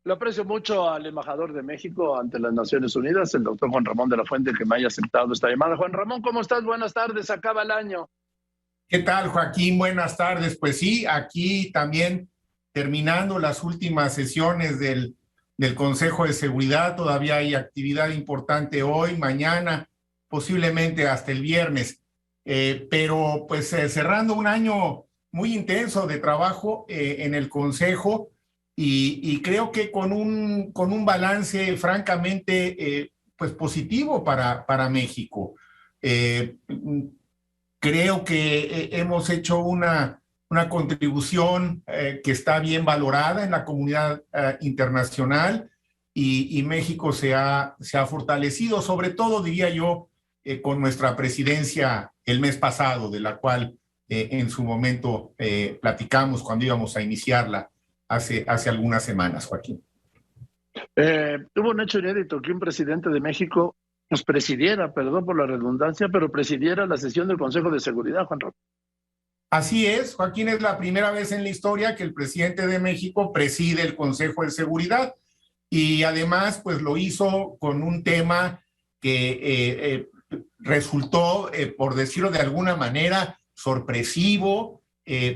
Lo aprecio mucho al embajador de México ante las Naciones Unidas, el doctor Juan Ramón de la Fuente, que me haya aceptado esta llamada. Juan Ramón, ¿cómo estás? Buenas tardes, acaba el año. ¿Qué tal, Joaquín? Buenas tardes. Pues sí, aquí también terminando las últimas sesiones del Consejo de Seguridad. Todavía hay actividad importante hoy, mañana, posiblemente hasta el viernes. Pero pues cerrando un año muy intenso de trabajo en el Consejo y creo que con un balance francamente pues positivo para México. Creo que hemos hecho una contribución que está bien valorada en la comunidad internacional y México se ha fortalecido, sobre todo, diría yo, con nuestra presidencia el mes pasado, de la cual en su momento platicamos cuando íbamos a iniciarla hace algunas semanas, Joaquín. Hubo un hecho inédito que un presidente de México nos presidiera, perdón por la redundancia, pero presidiera la sesión del Consejo de Seguridad, Juan Ramón. Así es, Joaquín, es la primera vez en la historia que el presidente de México preside el Consejo de Seguridad y además pues lo hizo con un tema que resultó, por decirlo de alguna manera, sorpresivo,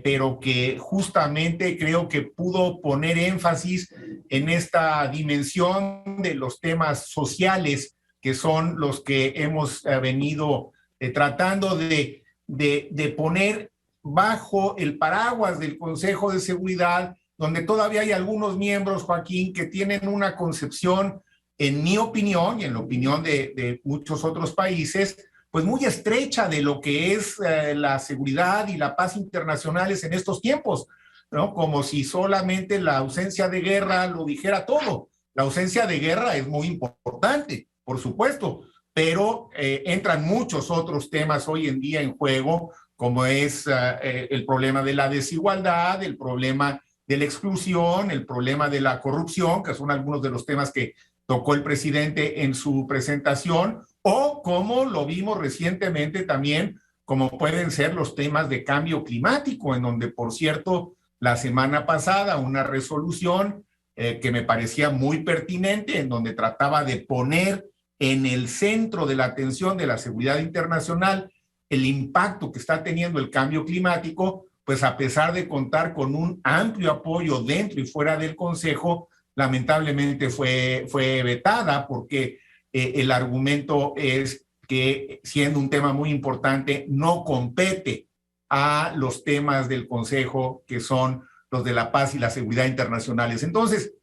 pero que justamente creo que pudo poner énfasis en esta dimensión de los temas sociales que son los que hemos venido tratando de poner bajo el paraguas del Consejo de Seguridad, donde todavía hay algunos miembros, Joaquín, que tienen una concepción, en mi opinión y en la opinión de muchos otros países, pues muy estrecha de lo que es la seguridad y la paz internacionales en estos tiempos, ¿no? Como si solamente la ausencia de guerra lo dijera todo. La ausencia de guerra es muy importante, por supuesto, pero entran muchos otros temas hoy en día en juego, como es el problema de la desigualdad, el problema de la exclusión, el problema de la corrupción, que son algunos de los temas que tocó el presidente en su presentación, o como lo vimos recientemente también, como pueden ser los temas de cambio climático, en donde, por cierto, la semana pasada una resolución que me parecía muy pertinente, en donde trataba de poner en el centro de la atención de la seguridad internacional el impacto que está teniendo el cambio climático, pues a pesar de contar con un amplio apoyo dentro y fuera del Consejo, lamentablemente fue vetada porque el argumento es que, siendo un tema muy importante, no compete a los temas del Consejo, que son los de la paz y la seguridad internacionales. Entonces,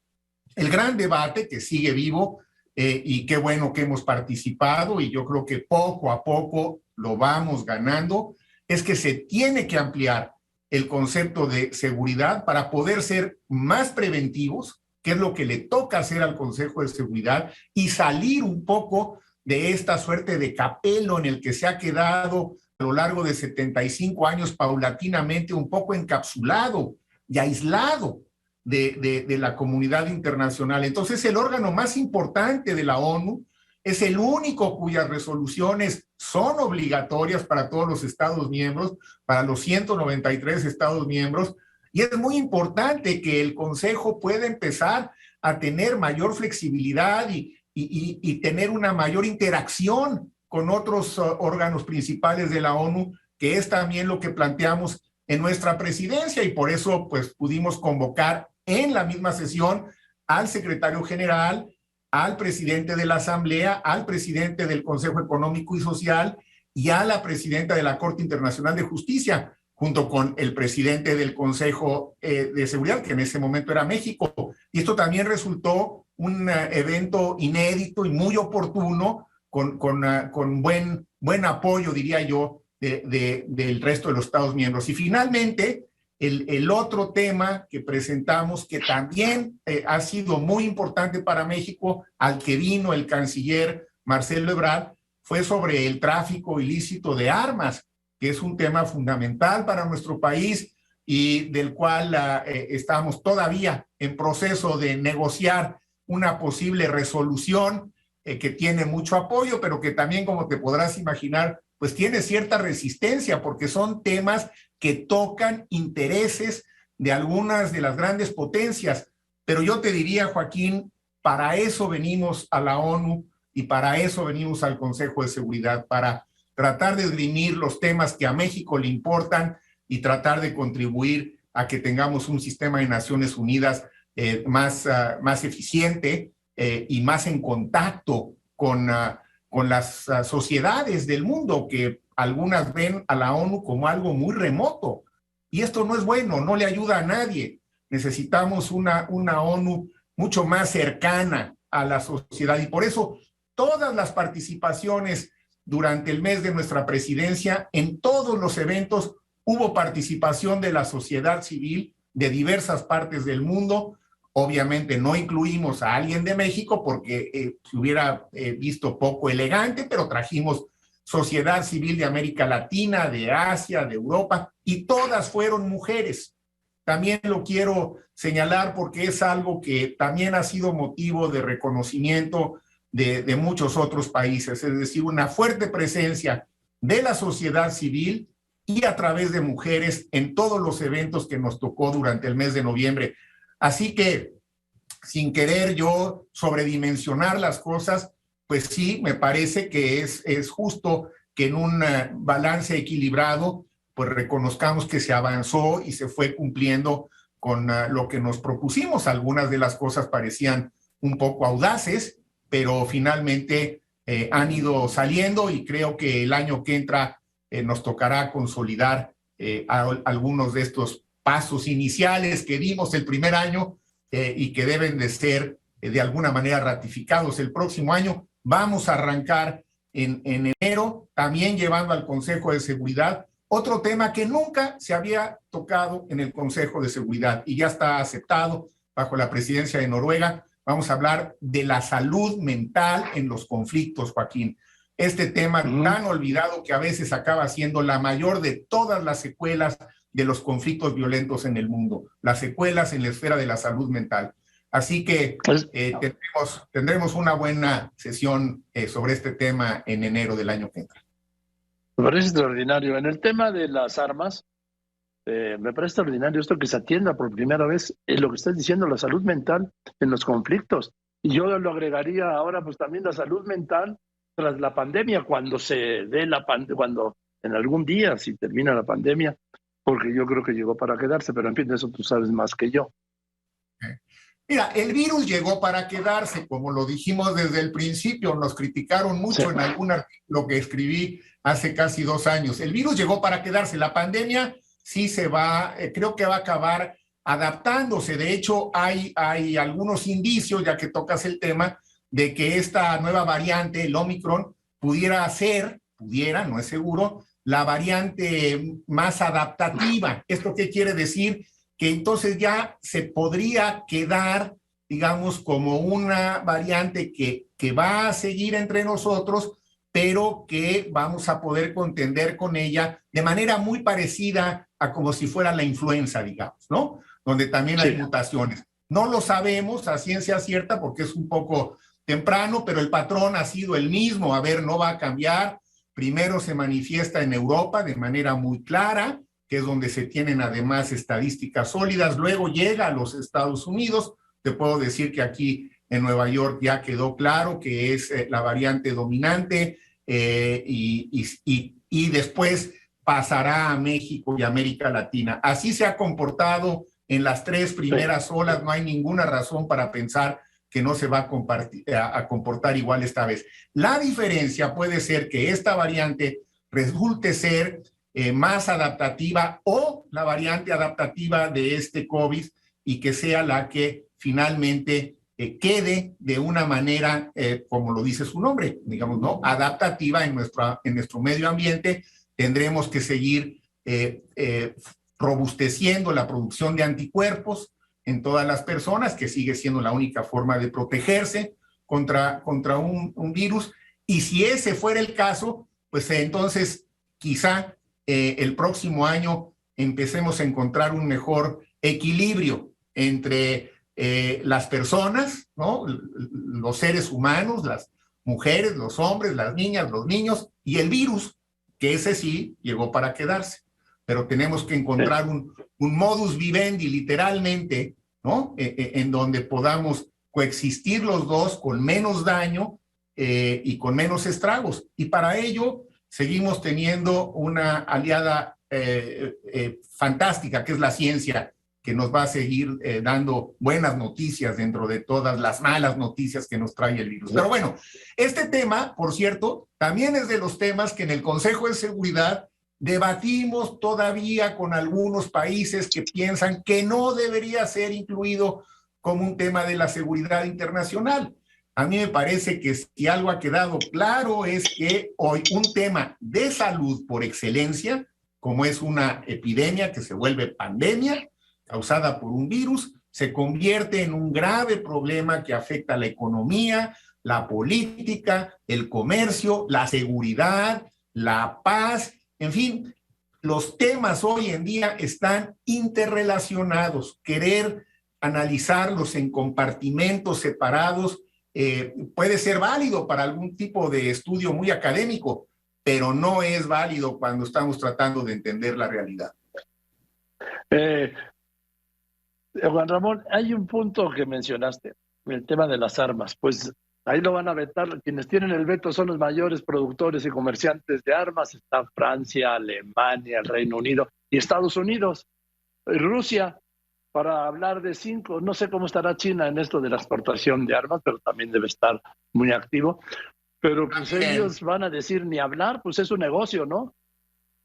el gran debate que sigue vivo, y qué bueno que hemos participado, y yo creo que poco a poco lo vamos ganando, es que se tiene que ampliar el concepto de seguridad para poder ser más preventivos, que es lo que le toca hacer al Consejo de Seguridad, y salir un poco de esta suerte de capelo en el que se ha quedado a lo largo de 75 años paulatinamente un poco encapsulado y aislado de la comunidad internacional. Entonces, el órgano más importante de la ONU es el único cuyas resoluciones son obligatorias para todos los Estados miembros, para los 193 Estados miembros, y es muy importante que el Consejo pueda empezar a tener mayor flexibilidad y tener una mayor interacción con otros órganos principales de la ONU, que es también lo que planteamos en nuestra presidencia, y por eso pues pudimos convocar en la misma sesión al secretario general, al presidente de la Asamblea, al presidente del Consejo Económico y Social y a la presidenta de la Corte Internacional de Justicia, junto con el presidente del Consejo de Seguridad, que en ese momento era México. Y esto también resultó un evento inédito y muy oportuno, con buen apoyo, diría yo, del resto de los Estados miembros. Y finalmente, el otro tema que presentamos, que también ha sido muy importante para México, al que vino el canciller Marcelo Ebrard, fue sobre el tráfico ilícito de armas, que es un tema fundamental para nuestro país y del cual estamos todavía en proceso de negociar una posible resolución que tiene mucho apoyo, pero que también, como te podrás imaginar, pues tiene cierta resistencia, porque son temas que tocan intereses de algunas de las grandes potencias. pero yo te diría, Joaquín, para eso venimos a la ONU y para eso venimos al Consejo de Seguridad, para tratar de esgrimir los temas que a México le importan y tratar de contribuir a que tengamos un sistema de Naciones Unidas más eficiente y más en contacto con las sociedades del mundo, que algunas ven a la ONU como algo muy remoto. Y esto no es bueno, no le ayuda a nadie. Necesitamos una ONU mucho más cercana a la sociedad. Y por eso todas las participaciones durante el mes de nuestra presidencia, en todos los eventos, hubo participación de la sociedad civil de diversas partes del mundo. Obviamente no incluimos a alguien de México porque se hubiera visto poco elegante, pero trajimos sociedad civil de América Latina, de Asia, de Europa, y todas fueron mujeres. También lo quiero señalar porque es algo que también ha sido motivo de reconocimiento de muchos otros países, es decir, una fuerte presencia de la sociedad civil y a través de mujeres en todos los eventos que nos tocó durante el mes de noviembre. Así que, sin querer yo sobredimensionar las cosas, pues sí, me parece que es justo que en un balance equilibrado, pues reconozcamos que se avanzó y se fue cumpliendo con lo que nos propusimos. Algunas de las cosas parecían un poco audaces, pero finalmente han ido saliendo y creo que el año que entra nos tocará consolidar algunos de estos pasos iniciales que dimos el primer año y que deben de ser de alguna manera ratificados el próximo año. Vamos a arrancar en enero, también llevando al Consejo de Seguridad otro tema que nunca se había tocado en el Consejo de Seguridad y ya está aceptado bajo la presidencia de Noruega. Vamos a hablar de la salud mental en los conflictos, Joaquín. Este tema tan olvidado que a veces acaba siendo la mayor de todas las secuelas de los conflictos violentos en el mundo, las secuelas en la esfera de la salud mental. Así que tendremos una buena sesión sobre este tema en enero del año que entra. Me parece extraordinario. En el tema de las armas, me parece extraordinario esto que se atienda por primera vez en lo que estás diciendo, la salud mental en los conflictos. Y yo lo agregaría ahora, pues también la salud mental tras la pandemia, cuando se dé cuando en algún día, si termina la pandemia, porque yo creo que llegó para quedarse, pero en fin, de eso tú sabes más que yo. Mira, el virus llegó para quedarse, como lo dijimos desde el principio, nos criticaron mucho en algún artículo que escribí hace casi 2 años. El virus llegó para quedarse, la pandemia sí se va, creo que va a acabar adaptándose. De hecho, hay algunos indicios, ya que tocas el tema, de que esta nueva variante, el Omicron, pudiera, no es seguro, la variante más adaptativa. ¿Esto qué quiere decir? Que entonces ya se podría quedar, digamos, como una variante que va a seguir entre nosotros, pero que vamos a poder contender con ella de manera muy parecida a como si fuera la influenza, digamos, ¿no? Donde también hay mutaciones. No lo sabemos a ciencia cierta porque es un poco temprano, pero el patrón ha sido el mismo. A ver, no va a cambiar. Primero se manifiesta en Europa de manera muy clara, que es donde se tienen además estadísticas sólidas. Luego llega a los Estados Unidos. Te puedo decir que aquí en Nueva York ya quedó claro que es la variante dominante y después pasará a México y América Latina. Así se ha comportado en las 3 primeras olas. No hay ninguna razón para pensar que no se va a comportar igual esta vez. La diferencia puede ser que esta variante resulte ser más adaptativa o la variante adaptativa de este COVID y que sea la que finalmente quede de una manera, como lo dice su nombre, digamos, ¿no? Adaptativa en nuestro medio ambiente. Tendremos que seguir robusteciendo la producción de anticuerpos en todas las personas, que sigue siendo la única forma de protegerse contra un virus. Y si ese fuera el caso, pues entonces quizá el próximo año empecemos a encontrar un mejor equilibrio entre las personas, ¿no? Los seres humanos, las mujeres, los hombres, las niñas, los niños y el virus, que ese sí llegó para quedarse. Pero tenemos que encontrar un modus vivendi, literalmente, ¿no? En donde podamos coexistir los dos con menos daño y con menos estragos. Y para ello seguimos teniendo una aliada fantástica, que es la ciencia, que nos va a seguir dando buenas noticias dentro de todas las malas noticias que nos trae el virus. Pero bueno, este tema, por cierto, también es de los temas que en el Consejo de Seguridad debatimos todavía con algunos países que piensan que no debería ser incluido como un tema de la seguridad internacional. A mí me parece que si algo ha quedado claro es que hoy un tema de salud por excelencia, como es una epidemia que se vuelve pandemia, causada por un virus, se convierte en un grave problema que afecta a la economía, la política, el comercio, la seguridad, la paz, en fin, los temas hoy en día están interrelacionados. Querer analizarlos en compartimentos separados puede ser válido para algún tipo de estudio muy académico, pero no es válido cuando estamos tratando de entender la realidad. Juan Ramón, hay un punto que mencionaste, el tema de las armas. Pues ahí lo van a vetar. Quienes tienen el veto son los mayores productores y comerciantes de armas. Está Francia, Alemania, el Reino Unido y Estados Unidos. Rusia, para hablar de 5. No sé cómo estará China en esto de la exportación de armas, pero también debe estar muy activo. Pero pues ellos van a decir ni hablar, pues es un negocio, ¿no?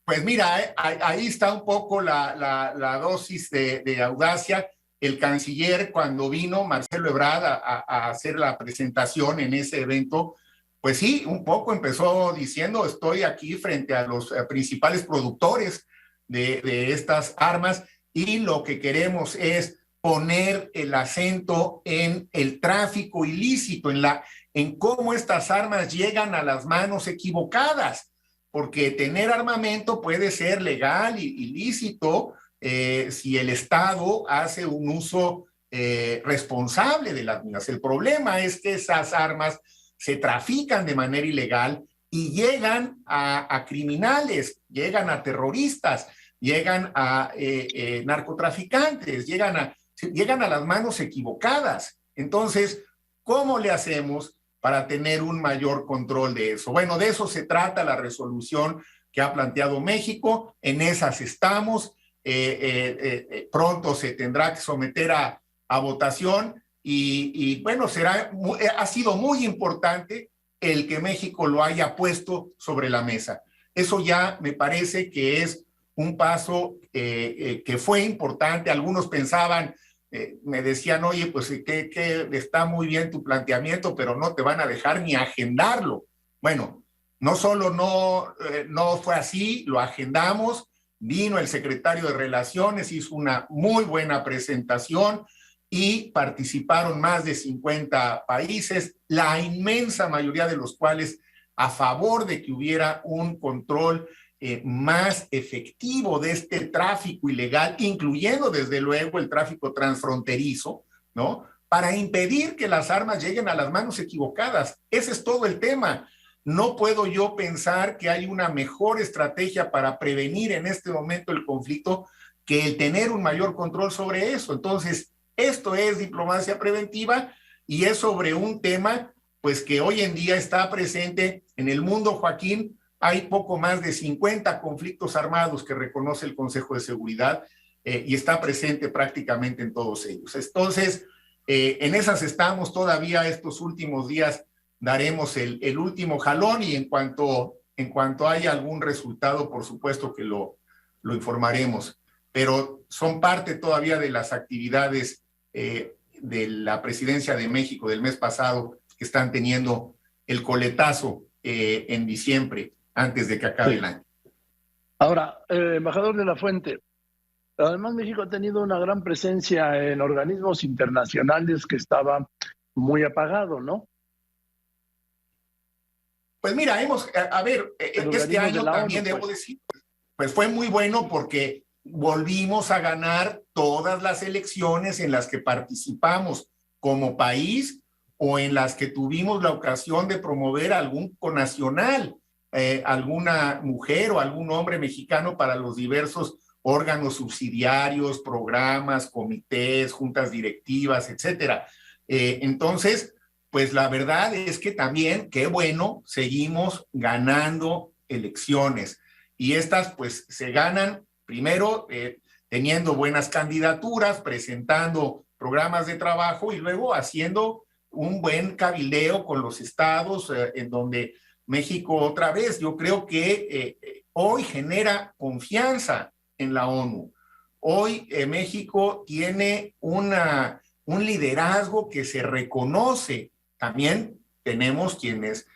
Pues mira, ahí está un poco la dosis de audacia. El canciller, cuando vino Marcelo Ebrard a hacer la presentación en ese evento, pues sí, un poco empezó diciendo, estoy aquí frente a los principales productores de estas armas y lo que queremos es poner el acento en el tráfico ilícito, en cómo estas armas llegan a las manos equivocadas, porque tener armamento puede ser legal y lícito, si el Estado hace un uso responsable de las mismas. El problema es que esas armas se trafican de manera ilegal y llegan a criminales, llegan a terroristas, llegan a narcotraficantes, llegan a las manos equivocadas. Entonces, ¿cómo le hacemos para tener un mayor control de eso? Bueno, de eso se trata la resolución que ha planteado México. En esas estamos. Pronto se tendrá que someter a votación y bueno, ha sido muy importante el que México lo haya puesto sobre la mesa. Eso ya me parece que es un paso que fue importante. Algunos pensaban, me decían, oye, pues que está muy bien tu planteamiento, pero no te van a dejar ni agendarlo. Bueno, no solo no fue así, lo agendamos. Vino el secretario de Relaciones, hizo una muy buena presentación y participaron más de 50 países, la inmensa mayoría de los cuales a favor de que hubiera un control más efectivo de este tráfico ilegal, incluyendo desde luego el tráfico transfronterizo, ¿no? Para impedir que las armas lleguen a las manos equivocadas. Ese es todo el tema. No puedo yo pensar que hay una mejor estrategia para prevenir en este momento el conflicto que el tener un mayor control sobre eso. Entonces, esto es diplomacia preventiva y es sobre un tema pues que hoy en día está presente en el mundo, Joaquín. Hay poco más de 50 conflictos armados que reconoce el Consejo de Seguridad y está presente prácticamente en todos ellos. Entonces, en esas estamos todavía estos últimos días. Daremos el último jalón y en cuanto haya algún resultado, por supuesto que lo informaremos. Pero son parte todavía de las actividades de la Presidencia de México del mes pasado que están teniendo el coletazo en diciembre, antes de que acabe el año. Ahora, embajador de la Fuente, además México ha tenido una gran presencia en organismos internacionales que estaba muy apagado, ¿no? Pues mira, este año también debo decir, pues fue muy bueno porque volvimos a ganar todas las elecciones en las que participamos como país o en las que tuvimos la ocasión de promover algún conacional, alguna mujer o algún hombre mexicano para los diversos órganos subsidiarios, programas, comités, juntas directivas, etcétera. Entonces, pues la verdad es que también, qué bueno, seguimos ganando elecciones. Y estas pues se ganan primero teniendo buenas candidaturas, presentando programas de trabajo y luego haciendo un buen cabildeo con los estados en donde México otra vez, yo creo que hoy genera confianza en la ONU. Hoy México tiene un liderazgo que se reconoce. También tenemos quienes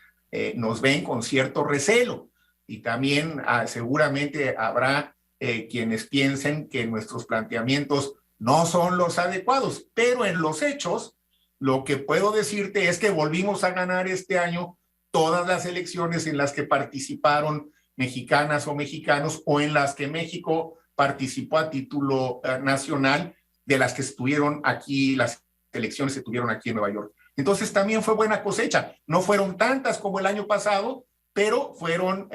nos ven con cierto recelo y también seguramente habrá quienes piensen que nuestros planteamientos no son los adecuados, pero en los hechos lo que puedo decirte es que volvimos a ganar este año todas las elecciones en las que participaron mexicanas o mexicanos o en las que México participó a título nacional, de las que estuvieron aquí, las elecciones se tuvieron aquí en Nueva York. Entonces también fue buena cosecha. No fueron tantas como el año pasado, pero fueron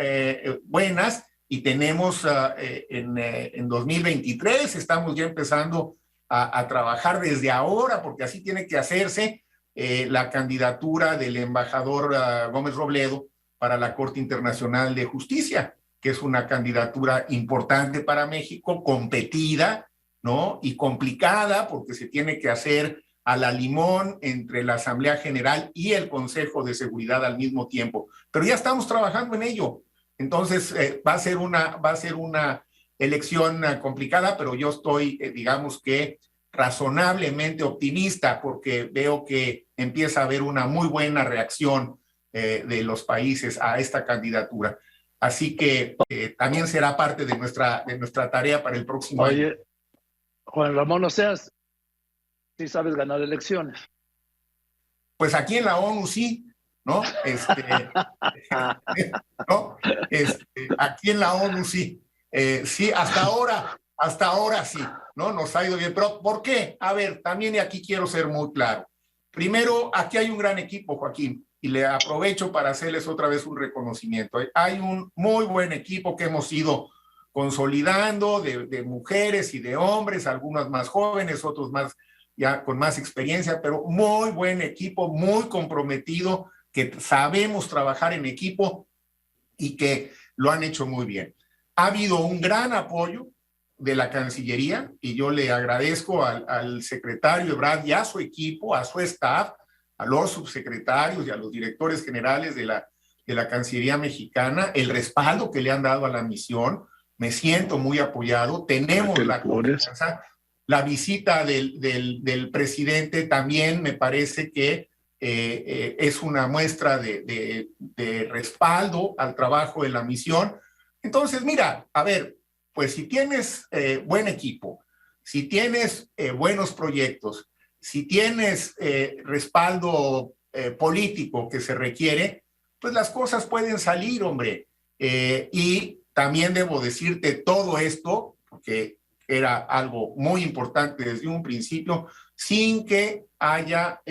buenas y tenemos en 2023, estamos ya empezando a trabajar desde ahora, porque así tiene que hacerse la candidatura del embajador Gómez Robledo para la Corte Internacional de Justicia, que es una candidatura importante para México, competida, ¿no? Y complicada, porque se tiene que hacer a la limón entre la Asamblea General y el Consejo de Seguridad al mismo tiempo. Pero ya estamos trabajando en ello. Entonces, va a ser una elección complicada, pero yo estoy, digamos que, razonablemente optimista, porque veo que empieza a haber una muy buena reacción de los países a esta candidatura. Así que también será parte de nuestra tarea para el próximo año. Oye, Juan Ramón Oseas, sí sabes ganar elecciones. Pues aquí en la ONU sí, ¿no? ¿no? Aquí en la ONU sí. Sí, hasta ahora sí, ¿no? Nos ha ido bien. Pero ¿por qué? A ver, también aquí quiero ser muy claro. Primero, aquí hay un gran equipo, Joaquín, y le aprovecho para hacerles otra vez un reconocimiento. Hay un muy buen equipo que hemos ido consolidando de mujeres y de hombres, algunos más jóvenes, otros más ya con más experiencia, pero muy buen equipo, muy comprometido, que sabemos trabajar en equipo y que lo han hecho muy bien. Ha habido un gran apoyo de la Cancillería y yo le agradezco al secretario Ebrard y a su equipo, a su staff, a los subsecretarios y a los directores generales de la Cancillería mexicana, el respaldo que le han dado a la misión. Me siento muy apoyado. Tenemos la confianza. La visita del presidente también me parece que es una muestra de respaldo al trabajo de la misión. Entonces, mira, a ver, pues si tienes buen equipo, si tienes buenos proyectos, si tienes respaldo político que se requiere, pues las cosas pueden salir, hombre. Y también debo decirte todo esto, porque era algo muy importante desde un principio, sin que haya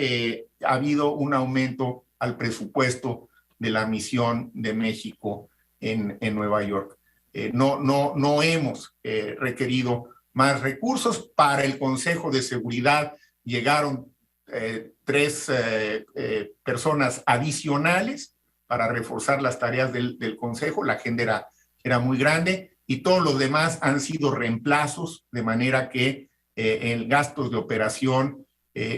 habido un aumento al presupuesto de la misión de México en Nueva York. No hemos requerido más recursos. Para el Consejo de Seguridad llegaron 3 personas adicionales para reforzar las tareas del Consejo. La agenda era muy grande y todos los demás han sido reemplazos, de manera que en gastos de operación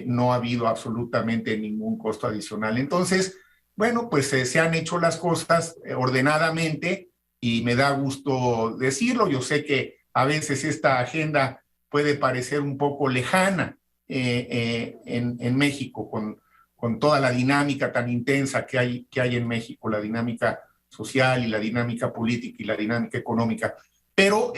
no ha habido absolutamente ningún costo adicional. Entonces, bueno, pues se han hecho las cosas ordenadamente y me da gusto decirlo. Yo sé que a veces esta agenda puede parecer un poco lejana en México, con toda la dinámica tan intensa que hay en México, la dinámica social y la dinámica política y la dinámica económica, pero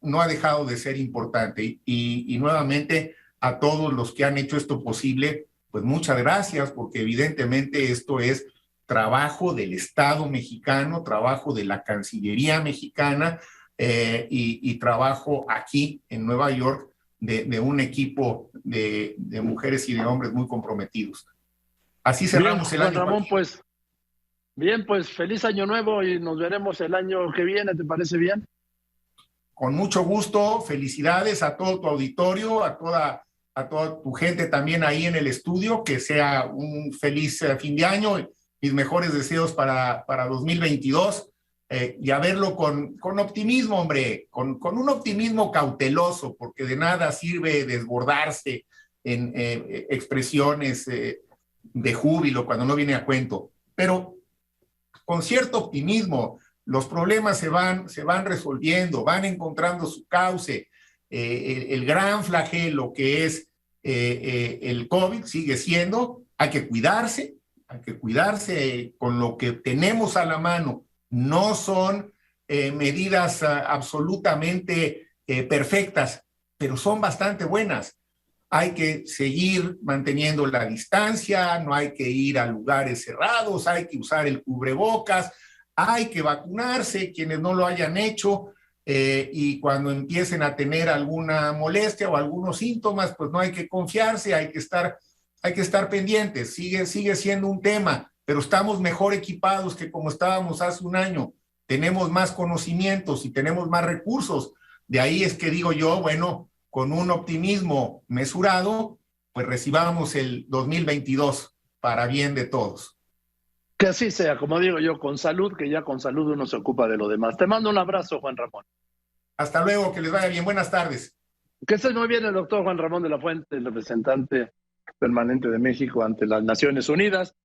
no ha dejado de ser importante. Y nuevamente a todos los que han hecho esto posible, pues muchas gracias, porque evidentemente esto es trabajo del Estado mexicano, trabajo de la Cancillería mexicana y trabajo aquí en Nueva York de un equipo de mujeres y de hombres muy comprometidos. Así cerramos el año. Ramón, pues, bien, pues feliz año nuevo y nos veremos el año que viene, ¿te parece bien? Con mucho gusto, felicidades a todo tu auditorio, a toda tu gente también ahí en el estudio, que sea un feliz fin de año, mis mejores deseos para 2022, y a verlo con optimismo, hombre, con un optimismo cauteloso, porque de nada sirve desbordarse en expresiones de júbilo cuando no viene a cuento, pero con cierto optimismo. Los problemas se van resolviendo, van encontrando su cauce. El gran flagelo que es el COVID sigue siendo, hay que cuidarse con lo que tenemos a la mano. No son medidas absolutamente perfectas, pero son bastante buenas. Hay que seguir manteniendo la distancia, no hay que ir a lugares cerrados, hay que usar el cubrebocas, hay que vacunarse quienes no lo hayan hecho, y cuando empiecen a tener alguna molestia o algunos síntomas, pues no hay que confiarse, hay que estar pendientes. Sigue siendo un tema, pero estamos mejor equipados que como estábamos hace un año. Tenemos más conocimientos y tenemos más recursos. De ahí es que digo yo, bueno, con un optimismo mesurado, pues recibamos el 2022 para bien de todos. Que así sea, como digo yo, con salud, que ya con salud uno se ocupa de lo demás. Te mando un abrazo, Juan Ramón. Hasta luego, que les vaya bien. Buenas tardes. Que estés muy bien, el doctor Juan Ramón de la Fuente, el representante permanente de México ante las Naciones Unidas.